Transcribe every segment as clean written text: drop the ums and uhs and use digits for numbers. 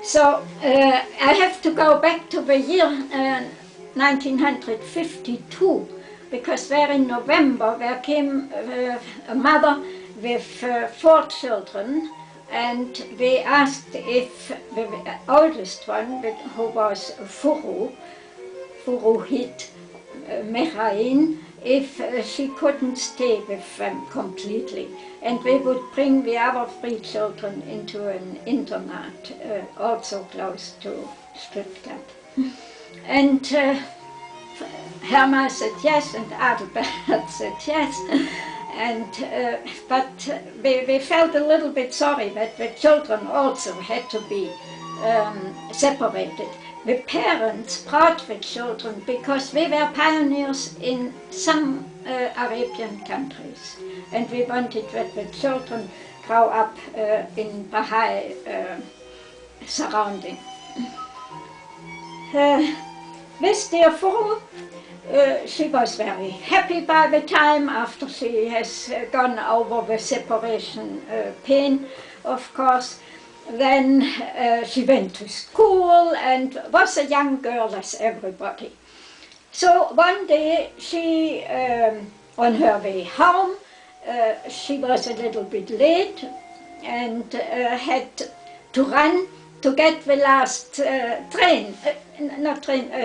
So I have to go back to the year 1952, because there in November there came a mother with 4 children, and they asked if the oldest one, who was Furuhit Mechain, if she couldn't stay with them completely, and we would bring the other 3 children into an internat, also close to Stuttgart. And Herma said yes, and Adelbert said yes, and but we felt a little bit sorry that the children also had to be separated. The parents brought the children because we were pioneers in some Arabian countries, and we wanted that the children grow up in Bahá'í surrounding. This dear Furu, she was very happy by the time after she has gone over the separation pain, of course. Then she went to school and was a young girl as everybody. So one day she, on her way home, she was a little bit late and had to run to get the last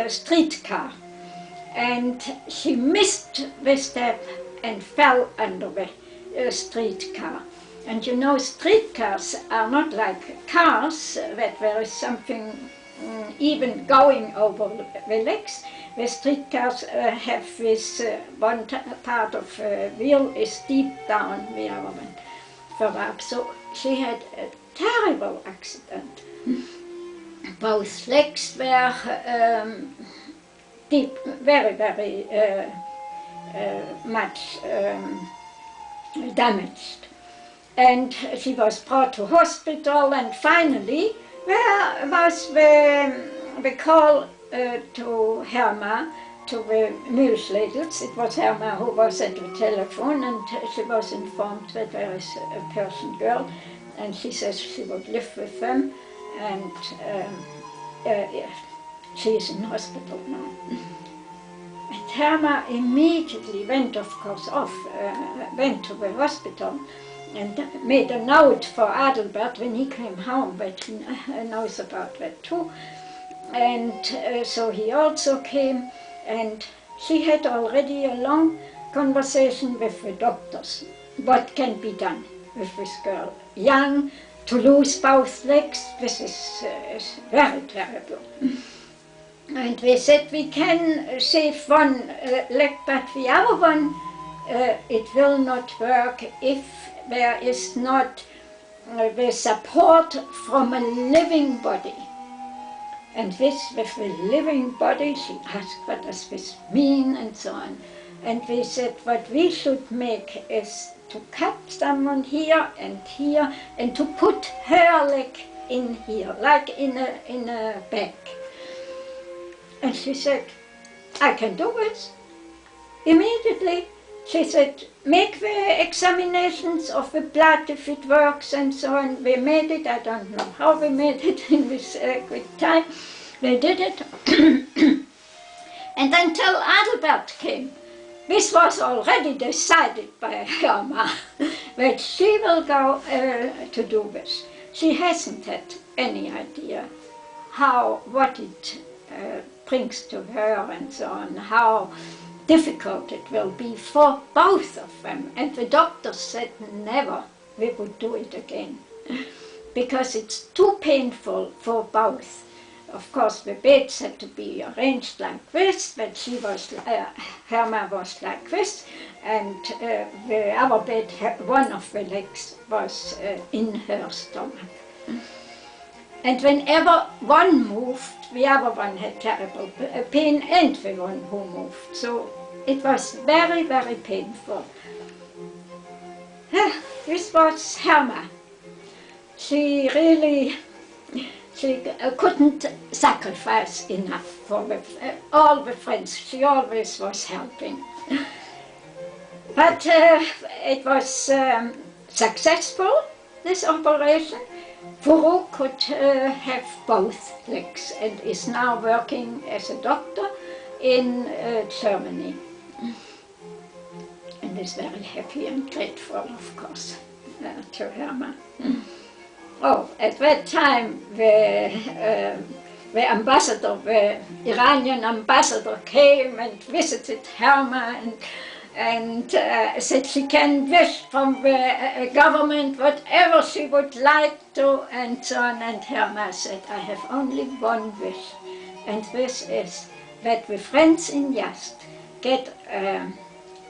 streetcar. And she missed the step and fell under the streetcar. And you know, streetcars are not like cars, that there is something even going over the legs. The streetcars have this one part of the wheel is deep down, the other one further up. So she had a terrible accident. Both legs were deep, very, very much damaged. And she was brought to hospital, and finally there was the call to Herma, to the Mühlschlegels. It was Herma who was at the telephone, and she was informed that there is a Persian girl, and she says she would live with them, and she is in hospital now. And Herma immediately went, of course, went to the hospital, and made a note for Adelbert when he came home, but he knows about that too. And so he also came, and she had already a long conversation with the doctors. What can be done with this girl? Young, to lose both legs, this is very terrible. And they said we can save one leg, but the other one, it will not work if there is not the support from a living body. And this, with the living body, she asked what does this mean and so on. And we said what we should make is to cut someone here, and to put her leg in here, like in a bag. And she said, I can do it. Immediately, she said, make the examinations of the blood if it works and so on. We made it, I don't know how we made it in this quick time. We did it. And until Adelbert came, this was already decided by Herma, that she will go to do this. She hasn't had any idea what it brings to her and so on, how difficult it will be for both of them. And the doctor said never we would do it again, because it's too painful for both. Of course, the beds had to be arranged like this, but she was, Herma was like this, and the other bed, one of the legs was in her stomach. And whenever one moved, the other one had terrible pain, and the one who moved. So it was very, very painful. This was Herma. She really, she couldn't sacrifice enough for all the friends. She always was helping. But it was successful, this operation. Furu could have both legs and is now working as a doctor in Germany. And is very happy and grateful, of course, to Herma. Oh, at that time, the ambassador, the Iranian ambassador came and visited Herma and said she can wish from the government whatever she would like to, and so on. And Herma said, I have only one wish, and this is that the friends in Yazd get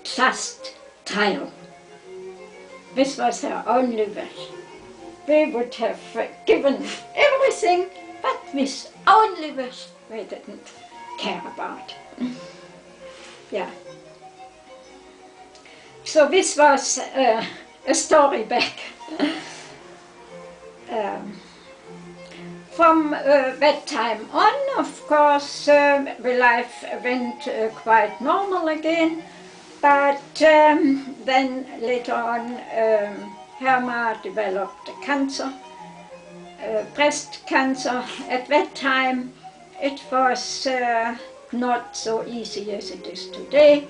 just trial. This was her only wish. They would have given everything, but this only wish they didn't care about. Yeah. So this was a story back. From that time on, of course, the life went quite normal again, but then later on Herma developed a cancer, breast cancer. At that time it was not so easy as it is today.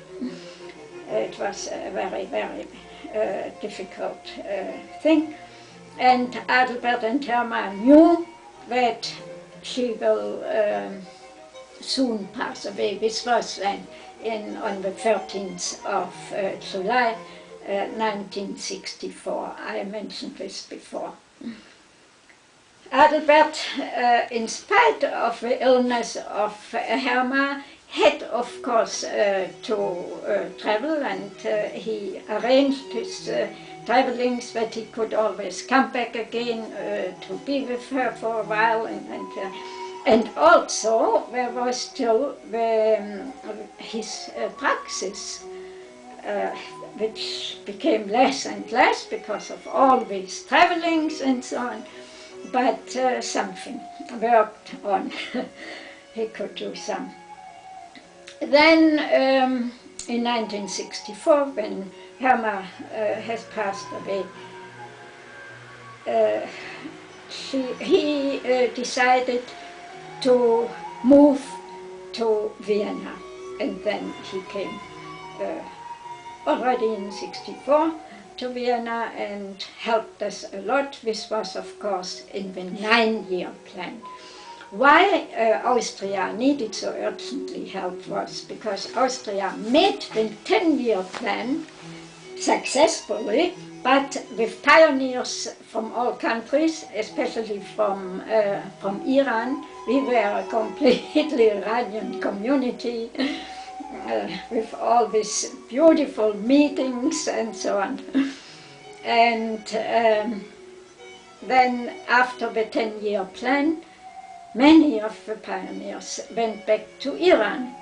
It was a very, very difficult thing, and Adelbert and Herma knew that she will soon pass away. This was then on the 13th of July 1964. I mentioned this before. Adelbert, in spite of the illness of Herma, had of course to travel, and he arranged his travelings that he could always come back again to be with her for a while, and also there was still his praxis, which became less and less because of all these travelings and so on, but something worked on. He could do some. Then in 1964, when Herma has passed away, he decided to move to Vienna, and then he came already in '64 to Vienna and helped us a lot. This was, of course, in the 9-year plan. Why Austria needed so urgently help was because Austria made the 10-year plan successfully, but with pioneers from all countries, especially from Iran. We were a completely Iranian community with all these beautiful meetings and so on. And then after the 10-year plan, many of the pioneers went back to Iran.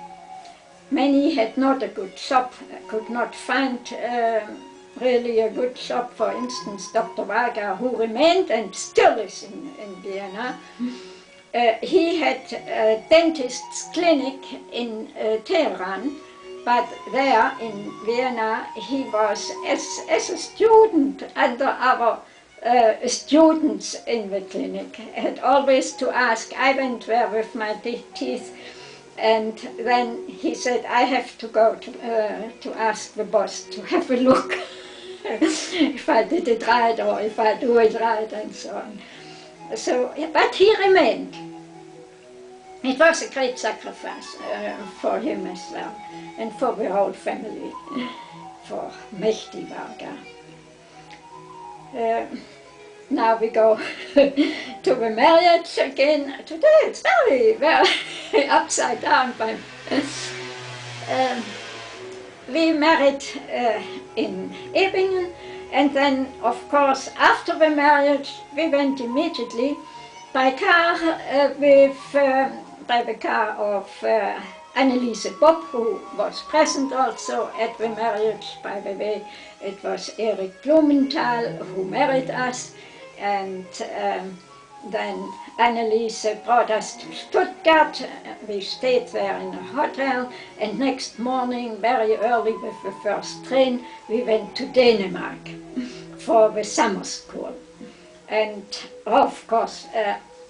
Many had not a good job, could not find really a good job. For instance, Dr. Varga, who remained and still is in Vienna, he had a dentist's clinic in Tehran, but there in Vienna he was as a student under our students in the clinic, had always to ask. I went there with my teeth, and then he said, I have to go to ask the boss to have a look if I did it right or if I do it right and so on. So, but he remained. It was a great sacrifice for him as well, and for the whole family, for Mehdi Varga. Now we go to the marriage again. Today it's very, very upside down. But, we married in Ebingen, and then, of course, after the marriage, we went immediately by car by the car of Anneliese Bob, who was present also at the marriage. By the way, it was Erich Blumenthal who married us, and then Anneliese brought us to Stuttgart. We stayed there in a hotel, and next morning, very early with the first train, we went to Denmark for the summer school. And of course,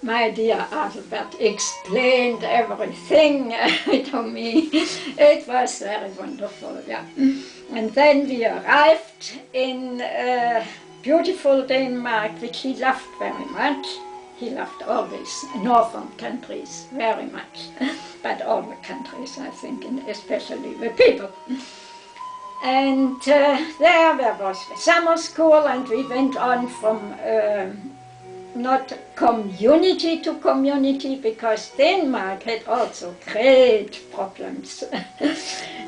my dear Adelbert explained everything to me. It was very wonderful, yeah. And then we arrived in beautiful Denmark, which he loved very much. He loved always northern countries very much, but all the countries, I think, and especially the people. And there was the summer school, and we went on from not community to community, because Denmark had also great problems.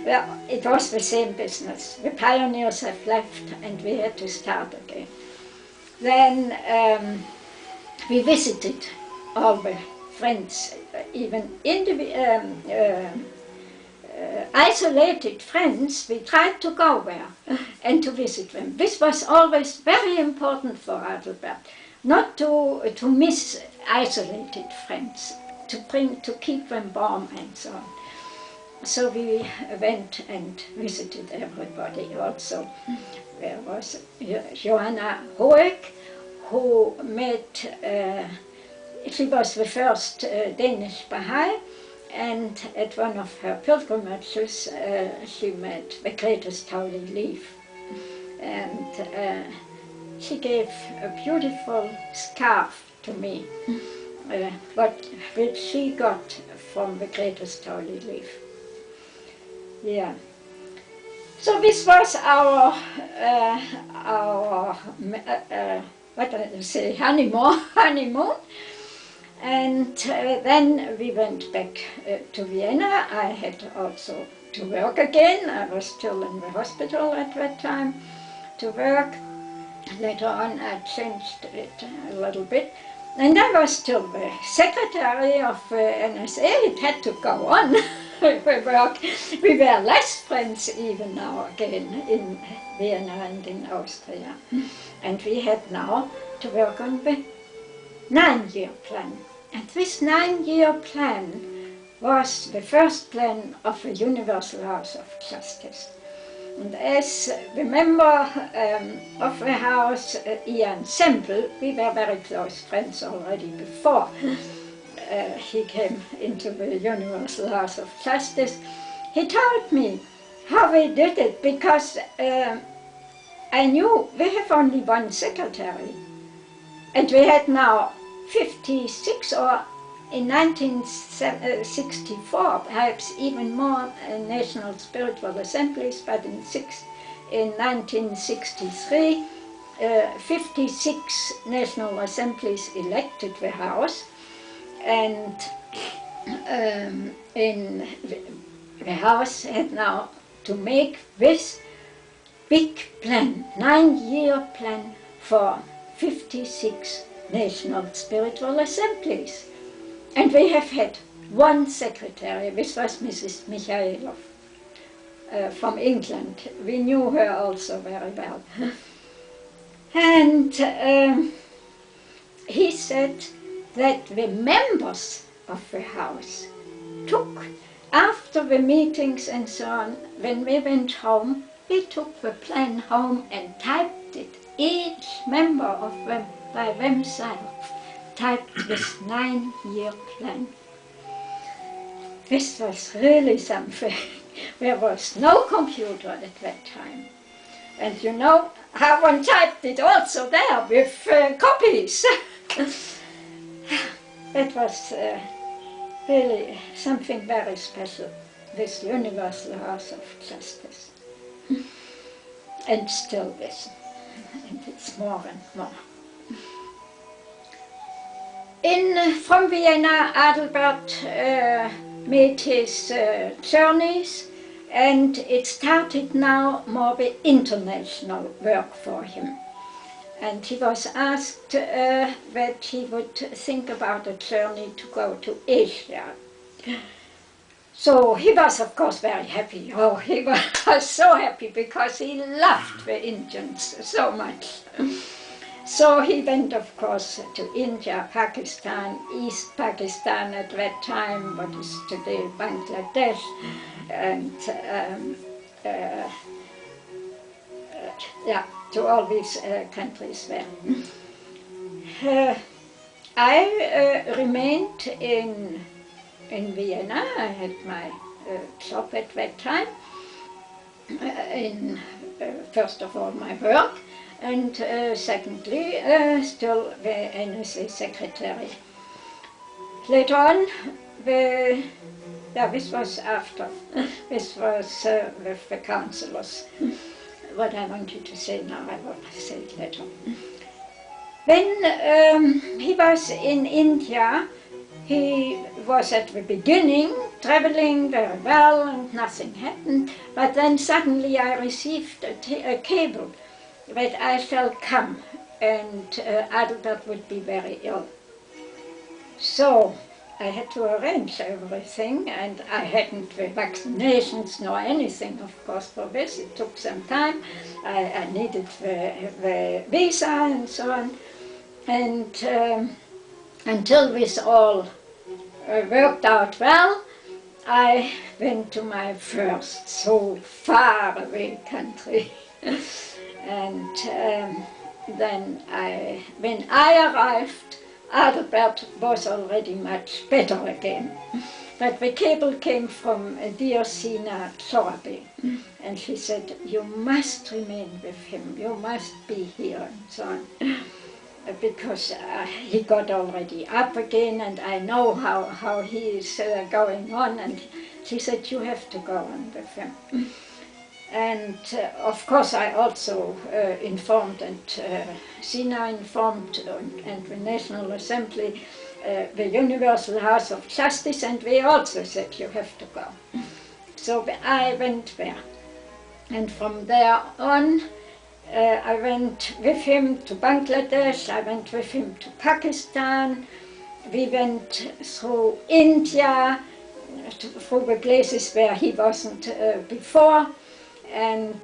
Well, it was the same business. The pioneers have left, and we had to start again. Then we visited all the friends, even isolated friends. We tried to go there and to visit them. This was always very important for Adelbert, not to miss isolated friends, to keep them warm and so on. So we went and visited everybody also. There was Johanna Hoek, who met, she was the first Danish Bahá'í, and at one of her pilgrimages she met the greatest holy leaf. And she gave a beautiful scarf to me, which she got from the greatest holy leaf. Yeah. So this was our what did I say, honeymoon. And then we went back to Vienna. I had also to work again. I was still in the hospital at that time to work. Later on I changed it a little bit. And I was still the secretary of NSA. It had to go on with work. We were less friends even now again in Vienna and in Austria. And we had now to work on the 9-year plan. And this 9-year plan was the first plan of the Universal House of Justice. And as the member of the house, Ian Semple, we were very close friends already before he came into the Universal House of Justice. He told me how we did it, because I knew we have only one secretary, and we had now 56, or in 1964 perhaps even more national spiritual assemblies, but in 1963 56 national assemblies elected the house, and in the house had now to make this big plan, 9-year plan for 56 national spiritual assemblies. And we have had one secretary. This was Mrs. Michaelov from England. We knew her also very well. And he said that the members of the house took, after the meetings and so on, when we went home, we took the plan home and typed it, each member of them by themselves, typed this 9-year plan. This was really something. There was no computer at that time. And you know how one typed it also there with copies. It was really something very special, this Universal House of Justice. And still this. And it's more and more. From Vienna, Adelbert made his journeys, and it started now more the international work for him. And he was asked that he would think about a journey to go to Asia. So he was, of course, very happy. Oh, he was so happy, because he loved the Indians so much. So he went, of course, to India, Pakistan, East Pakistan at that time, what is today Bangladesh, and to all these countries there. I remained in Vienna. I had my job at that time, in first of all my work, and secondly still the NSA secretary. Later on, this was after, this was with the councillors. What I wanted to say now, I will say it later. When he was in India, he was at the beginning traveling very well and nothing happened, but then suddenly I received a cable that I shall come and Adelbert would be very ill. So I had to arrange everything, and I hadn't the vaccinations nor anything, of course, for this. It took some time. I needed the visa and so on. And until this all worked out well, I went to my first so far away country. And then when I arrived, Adelbert was already much better again. But the cable came from dear Sina Sorabe, and she said, "You must remain with him, you must be here," and so on. Because he got already up again, and I know how he is going on, and she said, "You have to go on with him." And of course I also informed, and Sina informed, and the National Assembly, the Universal House of Justice, and they also said, "You have to go." So I went there, and from there on I went with him to Bangladesh, I went with him to Pakistan, we went through India, through the places where he wasn't before, and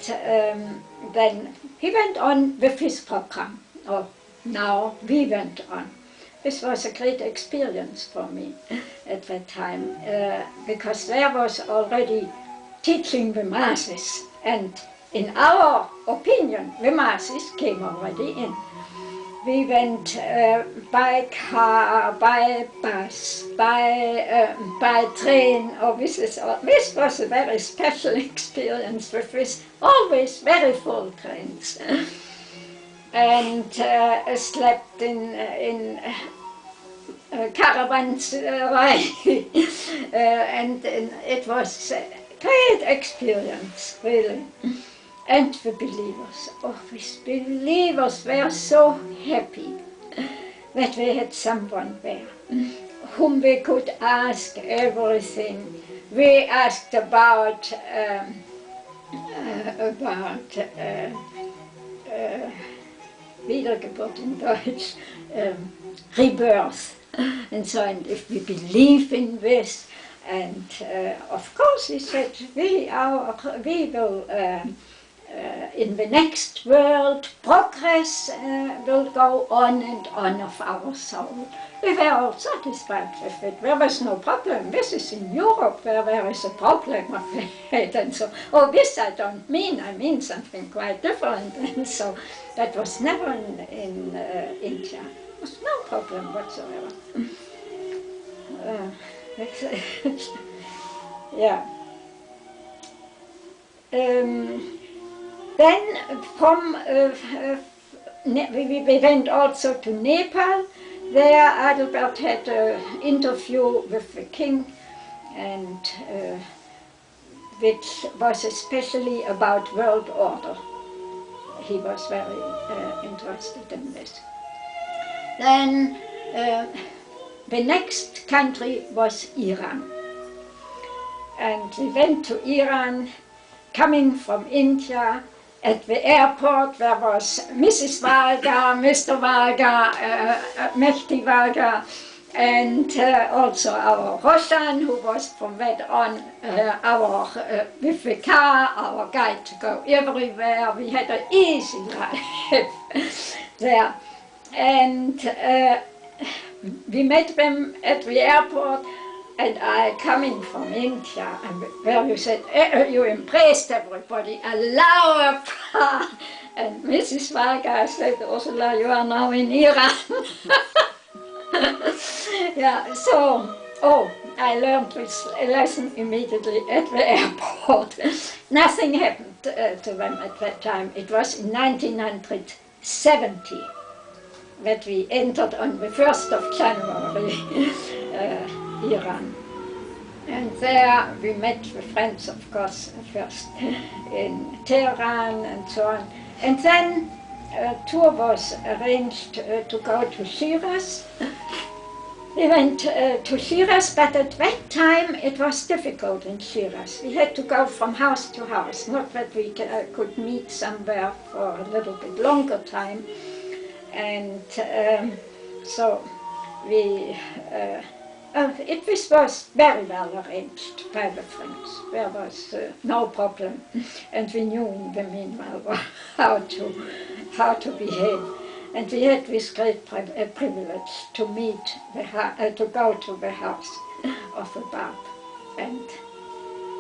then he went on with his program, or now we went on. This was a great experience for me at that time, because there was already teaching the masses, and in our opinion, the masses came already in. We went by car, by bus, by train. Oh, this was a very special experience with this always very full trains. And slept in caravans, and it was a great experience, really. And the believers, oh, these believers were so happy that they had someone there whom they could ask everything. We asked about Wiedergeburt in Deutsch, rebirth, and so on, if we believe in this. And of course he said, we will in the next world, progress will go on and on of our soul. We were all satisfied with it. There was no problem. This is in Europe where there is a problem of it, and so, oh, this I don't mean. I mean something quite different. And so that was never in India. There was no problem whatsoever. Yeah. Then from we went also to Nepal. There Adelbert had an interview with the king, and which was especially about world order. He was very interested in this. Then the next country was Iran. And we went to Iran, coming from India. At the airport there was Mrs. Valga, Mr. Valga, Mehdi Valga, and also our Roshan, who was from that on with the car, our guide to go everywhere. We had an easy life there. And we met them at the airport, And I coming from India, and where you said, you embraced everybody, allow applause. And Mrs. Varga said, Ursula, you are now in Iran. Yeah, so, I learned this lesson immediately at the airport. Nothing happened to them at that time. It was in 1970 that we entered on the 1st of January, Iran. And there we met the friends, of course, first in Tehran and so on. And then a tour was arranged to go to Shiraz. We went to Shiraz, but at that time it was difficult in Shiraz. We had to go from house to house, not that we could meet somewhere for a little bit longer time. And so we, this was very well arranged by the friends. There was no problem, and we knew in the meanwhile how to behave. And we had this great privilege to meet, to go to the house of the Bab and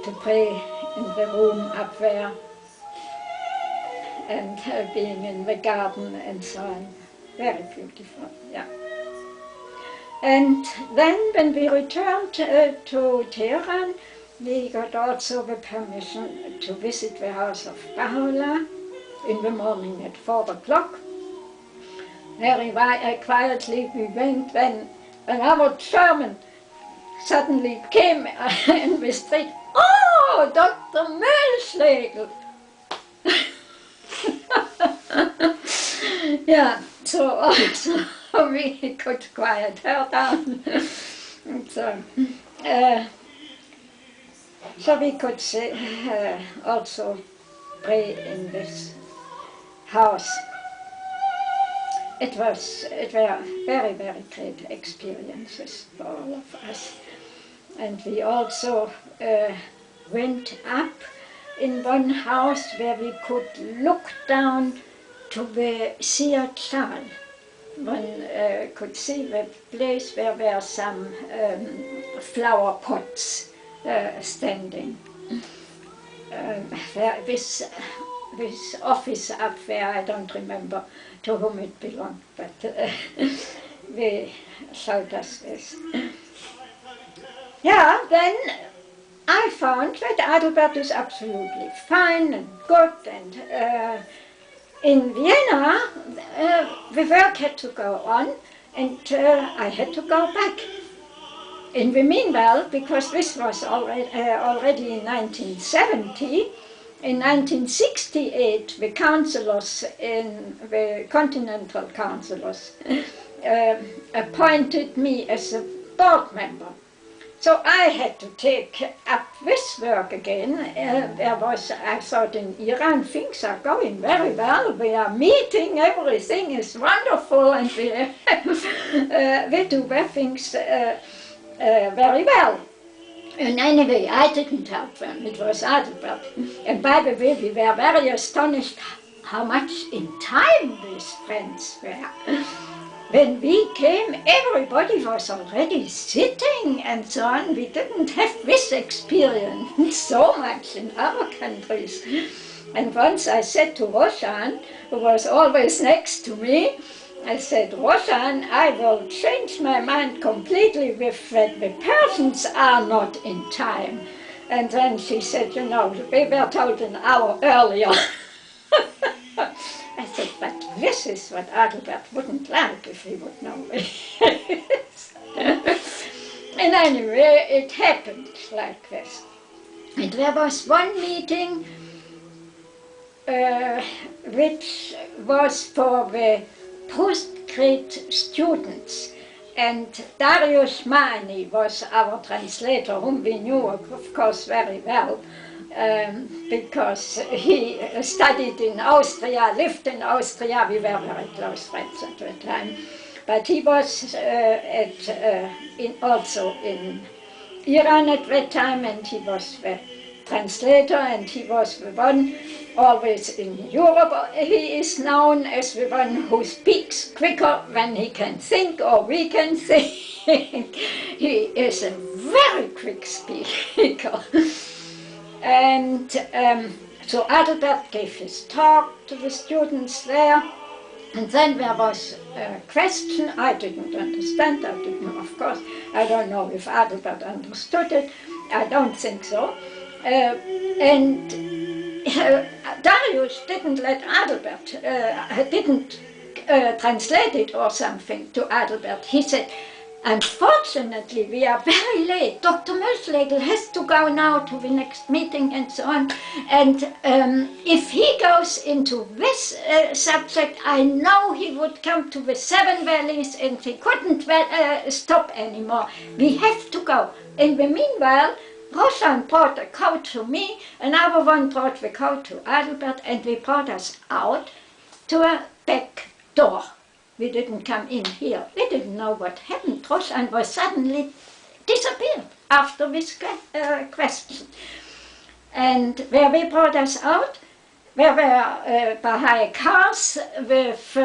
to pray in the room up there and being in the garden and so on. Very beautiful, yeah. And then when we returned to Tehran, we got also the permission to visit the house of Baha'u'llah in the morning at 4 o'clock. Very quietly we went when another German suddenly came in the street. Oh, Dr. Mühlschlegel! Yeah, so also we could quiet her down. So we could also pray in this house. It were very, very great experiences for all of us. And we also went up in one house where we could look down to the Siyat. One could see the place where there were some flower pots standing. This office up there, I don't remember to whom it belonged, but they showed us this. Yeah, then I found that Adelbert is absolutely fine and good, and in Vienna the work had to go on, and I had to go back. In the meanwhile, because this was already in 1970, in 1968, the councillors the continental councillors appointed me as a board member. So I had to take up this work again. I thought in Iran things are going very well. We are meeting, everything is wonderful, and we do the things very well. And anyway, I didn't help them, it was Adelbert. And by the way, we were very astonished how much in time these friends were. When we came, everybody was already sitting and so on. We didn't have this experience so much in other countries. And once I said to Roshan, who was always next to me, I said, Roshan, I will change my mind completely with that the Persians are not in time. And then she said, you know, we were told an hour earlier. I said, but this is what Adelbert wouldn't like if he would know this. And anyway, it happened like this. And there was one meeting which was for the postgrad students, and Darius Mani was our translator, whom we knew of course very well, because he studied in Austria, lived in Austria. We were very close friends at the time, but he was also in Iran at that time, and he was the translator, and he was the one always in Europe. He is known as the one who speaks quicker than he can think or we can think. He is a very quick speaker. And so Adelbert gave his talk to the students there. And then there was a question I didn't understand. I didn't, of course. I don't know if Adelbert understood it. I don't think so. And Darius didn't let Adelbert, didn't translate it or something to Adelbert. He said, unfortunately, we are very late. Dr. Mühlschlegel has to go now to the next meeting and so on. And if he goes into this subject, I know he would come to the 7 valleys and he couldn't stop anymore. We have to go. In the meanwhile, Roshan brought a coat to me, another one brought the coat to Adelbert, and we brought us out to a back door. We didn't come in here. We didn't know what happened. Roshan was suddenly disappeared after this question. And where we brought us out, there were Bahá'í cars with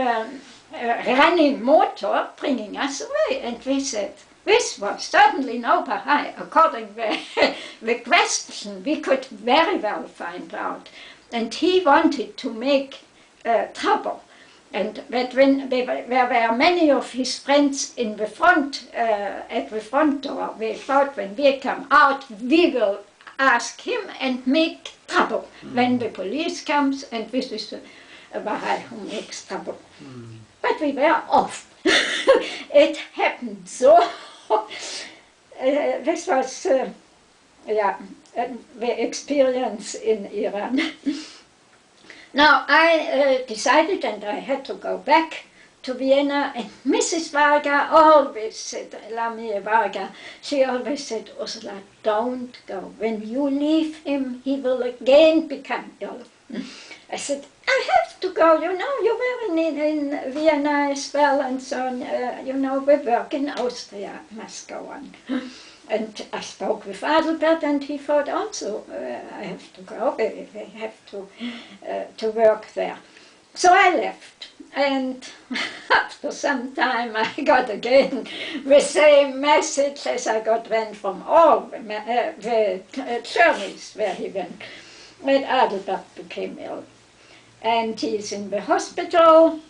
running motor bringing us away. And we said, this was certainly no Bahá'í. According to the question, we could very well find out. And he wanted to make trouble. And that when there were many of his friends in the front, at the front door, we thought when we come out, we will ask him and make trouble when the police comes, and this is a Bahá'í who makes trouble. But we were off. It happened so. This was, the experience in Iran. Now I decided, and I had to go back to Vienna, and Mrs. Varga always said, Lamia Varga, she always said, Ursula, don't go. When you leave him, he will again become ill. I said, I have to go, you know, you were in Vienna as well, and so on, you know, the work in Austria must go on. And I spoke with Adelbert, and he thought also, I have to go, I have to work there. So I left, and after some time I got again the same message as I got then from all the journeys where he went. But Adelbert became ill, and he's in the hospital.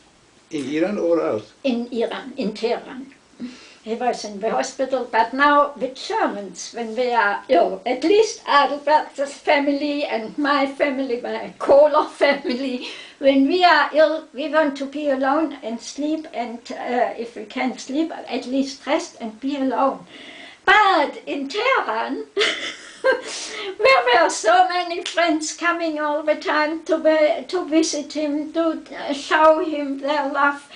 In Iran or out? In Iran, in Tehran. He was in the hospital, but now the Germans, when they are ill, at least Adelbert's family and my family, my Kohler family, when we are ill, we want to be alone and sleep, and if we can't sleep, at least rest and be alone. But in Tehran, there were so many friends coming all the time to visit him, to show him their love.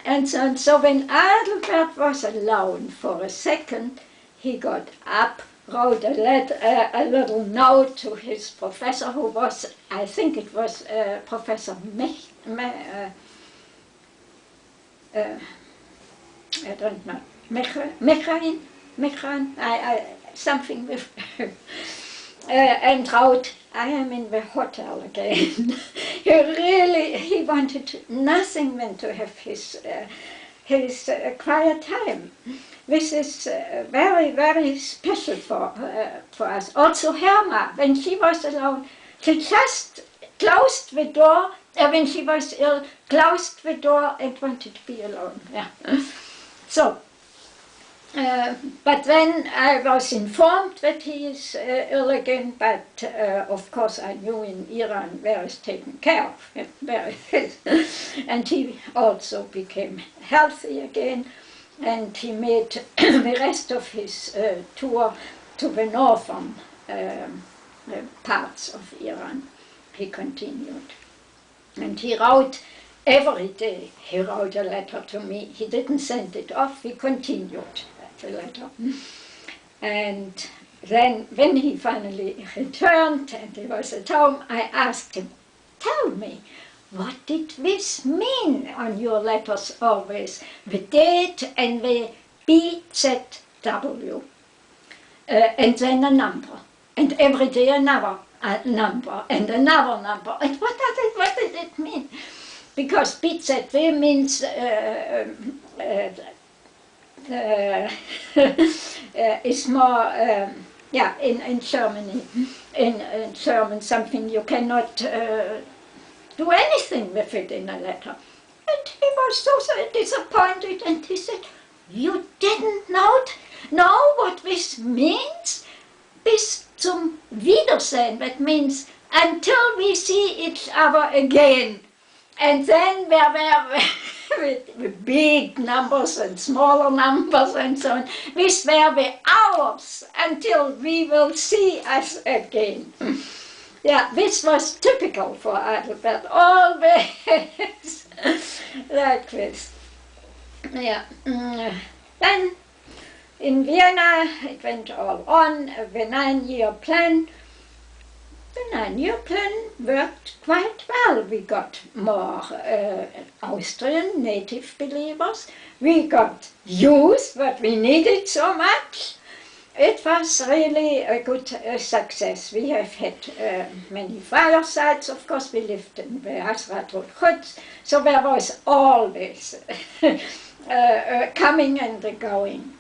And so when Adelbert was alone for a second, he got up, wrote a little note to his professor, who was, I think it was Professor I don't know, Mechan, something with and wrote, I am in the hotel again. He wanted nothing than to have his quiet time. This is very, very special for us. Also Herma, when she was alone, she just closed the door, when she was ill, closed the door and wanted to be alone. Yeah. So, but then I was informed that he is ill again, but of course I knew in Iran where is taken care of him, where it is. And he also became healthy again, and he made the rest of his tour to the northern parts of Iran. He continued. And he wrote every day, he wrote a letter to me. He didn't send it off, he continued the letter. And then when he finally returned and he was at home, I asked him, tell me, what did this mean on your letters always? The date and the BZW, and then a number. and every day another number and another number. And what did it mean? Because BZW means is more, yeah, in Germany, in German, something you cannot do anything with it in a letter. And he was so disappointed, and he said, "You didn't know what this means? Bis zum Wiedersehen, that means until we see each other again." And then there were with big numbers and smaller numbers and so on. This were the hours until we will see us again. Yeah, this was typical for Adelbert, always like this. Yeah. Then in Vienna it went all on, the 9-year plan. The 9-year plan worked quite well. We got more Austrian native believers. We got youth, what we needed so much. It was really a good success. We have had many firesides, of course. We lived in the Rhodes, so there was always coming and going.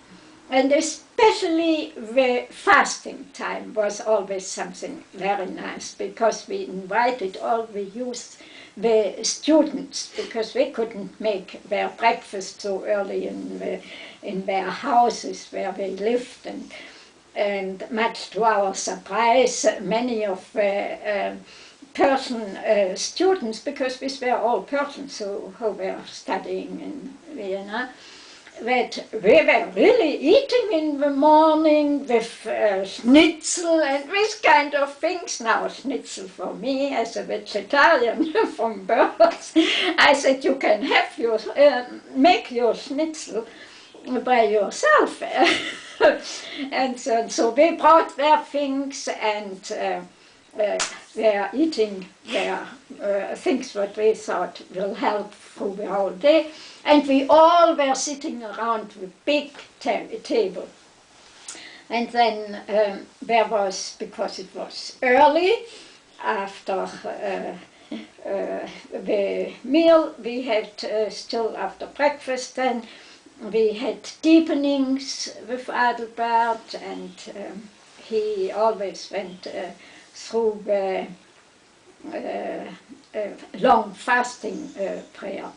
And especially the fasting time was always something very nice, because we invited all the youth, the students, because we couldn't make their breakfast so early in their houses where they lived, and much to our surprise, many of the Persian students, because these were all Persians who were studying in Vienna, that we were really eating in the morning with schnitzel and this kind of things. Now schnitzel for me as a vegetarian from birth, I said you can have your, make your schnitzel by yourself. And so they brought their things, and they are eating their things what we thought will help through the whole day. And we all were sitting around the big table. And then there was, because it was early, after the meal, we had still after breakfast, then we had deepenings with Adelbert, and he always went through the long fasting prayer.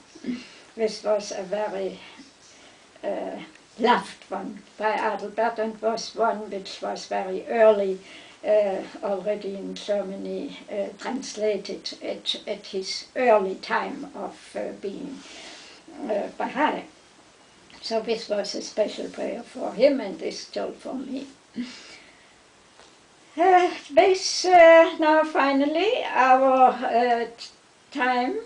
This was a very loved one by Adelbert, and was one which was very early already in Germany translated at his early time of being Bahá'í. So this was a special prayer for him, and is still for me. This now finally our time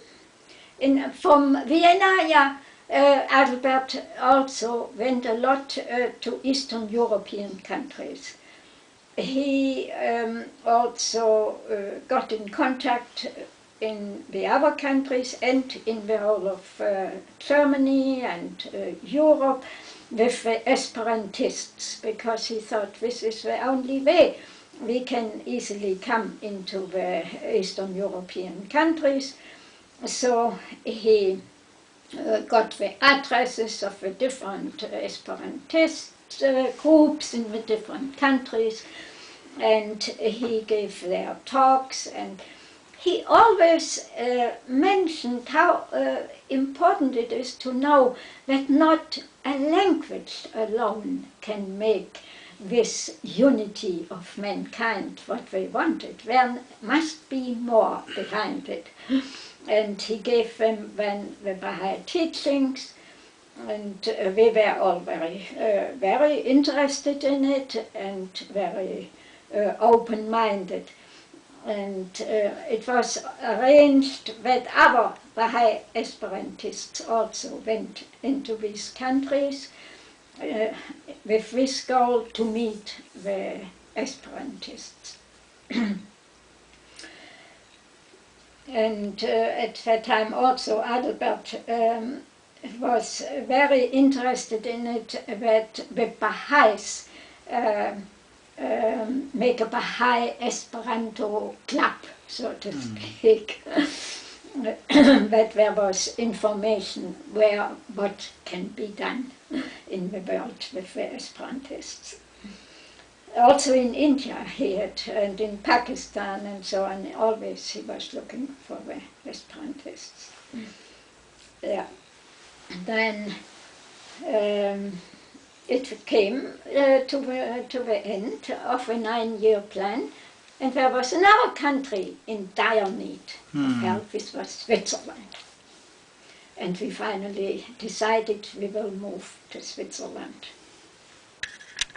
from Vienna. Yeah, Adelbert also went a lot to Eastern European countries. He also got in contact in the other countries and in the whole of Germany and Europe with the Esperantists, because he thought this is the only way we can easily come into the Eastern European countries. So he got the addresses of the different Esperantist groups in the different countries, and he gave their talks, and he always mentioned how important it is to know that not a language alone can make this unity of mankind what they wanted. There must be more behind it. And he gave them then the Bahá'í teachings, and we were all very interested in it and very open-minded. And it was arranged that other Bahá'í Esperantists also went into these countries with this goal to meet the Esperantists. And at that time also Adelbert was very interested in it, that the Baha'is make a Bahá'í Esperanto club, so to speak. That there was information where what can be done in the world with the Esperantists. Also in India he had, and in Pakistan and so on, always he was looking for the Esperantists. Yeah. Then it came to the end of a 9-year plan, and there was another country in dire need of help. This was Switzerland. And we finally decided we will move to Switzerland.